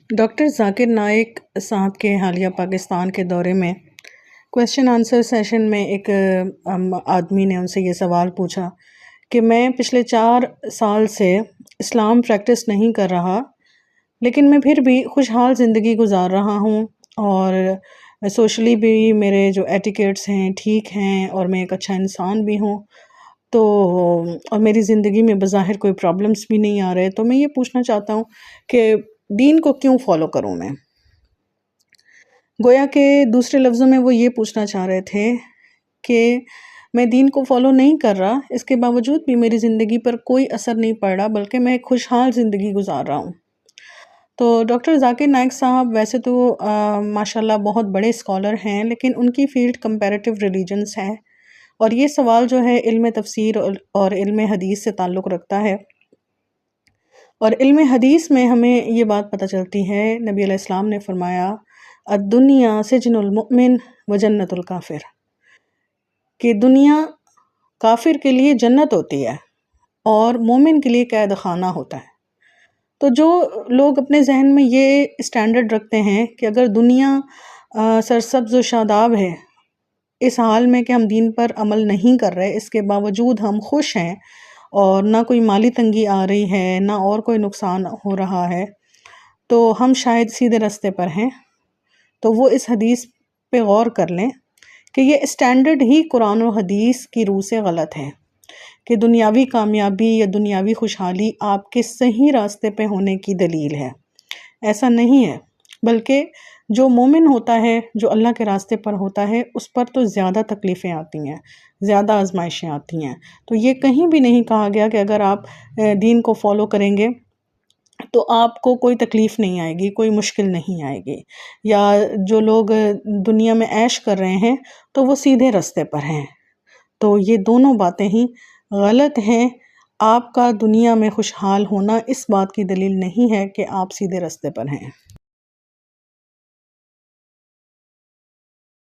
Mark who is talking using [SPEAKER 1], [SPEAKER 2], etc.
[SPEAKER 1] Doctor Zakir Naik صاحب کے حالیہ پاکستان کے دورے میں کویسچن آنسر سیشن میں ایک آدمی نے ان سے یہ سوال پوچھا کہ میں پچھلے 4 سال سے اسلام پریکٹس نہیں کر رہا، لیکن میں پھر بھی خوشحال زندگی گزار رہا ہوں اور سوشلی بھی میرے جو ایٹیکیٹس ہیں ٹھیک ہیں اور میں ایک اچھا انسان بھی ہوں، تو اور میری زندگی میں بظاہر کوئی پرابلمس بھی نہیں آ رہے، تو میں یہ پوچھنا چاہتا ہوں کہ دین کو کیوں فالو کروں میں؟ گویا کہ دوسرے لفظوں میں وہ یہ پوچھنا چاہ رہے تھے کہ میں دین کو فالو نہیں کر رہا، اس کے باوجود بھی میری زندگی پر کوئی اثر نہیں پڑ رہا، بلکہ میں ایک خوشحال زندگی گزار رہا ہوں۔ تو ڈاکٹر ذاکر نائک صاحب ویسے تو ماشاءاللہ بہت بڑے اسکالر ہیں، لیکن ان کی فیلڈ کمپیریٹیو ریلیجنس ہے، اور یہ سوال جو ہے علم تفسیر اور علم حدیث سے تعلق رکھتا ہے۔ اور علم حدیث میں ہمیں یہ بات پتہ چلتی ہے، نبی علیہ السلام نے فرمایا الدنیا سجن المؤمن و جنت الکافر، کہ دنیا کافر کے لیے جنت ہوتی ہے اور مومن کے لیے قید خانہ ہوتا ہے۔ تو جو لوگ اپنے ذہن میں یہ اسٹینڈرڈ رکھتے ہیں کہ اگر دنیا سرسبز و شاداب ہے، اس حال میں کہ ہم دین پر عمل نہیں کر رہے، اس کے باوجود ہم خوش ہیں اور نہ کوئی مالی تنگی آ رہی ہے نہ اور کوئی نقصان ہو رہا ہے، تو ہم شاید سیدھے راستے پر ہیں۔ تو وہ اس حدیث پہ غور کر لیں کہ یہ اسٹینڈرڈ ہی قرآن و حدیث کی روح سے غلط ہے کہ دنیاوی کامیابی یا دنیاوی خوشحالی آپ کے صحیح راستے پہ ہونے کی دلیل ہے۔ ایسا نہیں ہے، بلکہ جو مومن ہوتا ہے، جو اللہ کے راستے پر ہوتا ہے، اس پر تو زیادہ تکلیفیں آتی ہیں، زیادہ آزمائشیں آتی ہیں۔ تو یہ کہیں بھی نہیں کہا گیا کہ اگر آپ دین کو فالو کریں گے تو آپ کو کوئی تکلیف نہیں آئے گی، کوئی مشکل نہیں آئے گی، یا جو لوگ دنیا میں عیش کر رہے ہیں تو وہ سیدھے راستے پر ہیں۔ تو یہ دونوں باتیں ہی غلط ہیں۔ آپ کا دنیا میں خوشحال ہونا اس بات کی دلیل نہیں ہے کہ آپ سیدھے راستے پر ہیں۔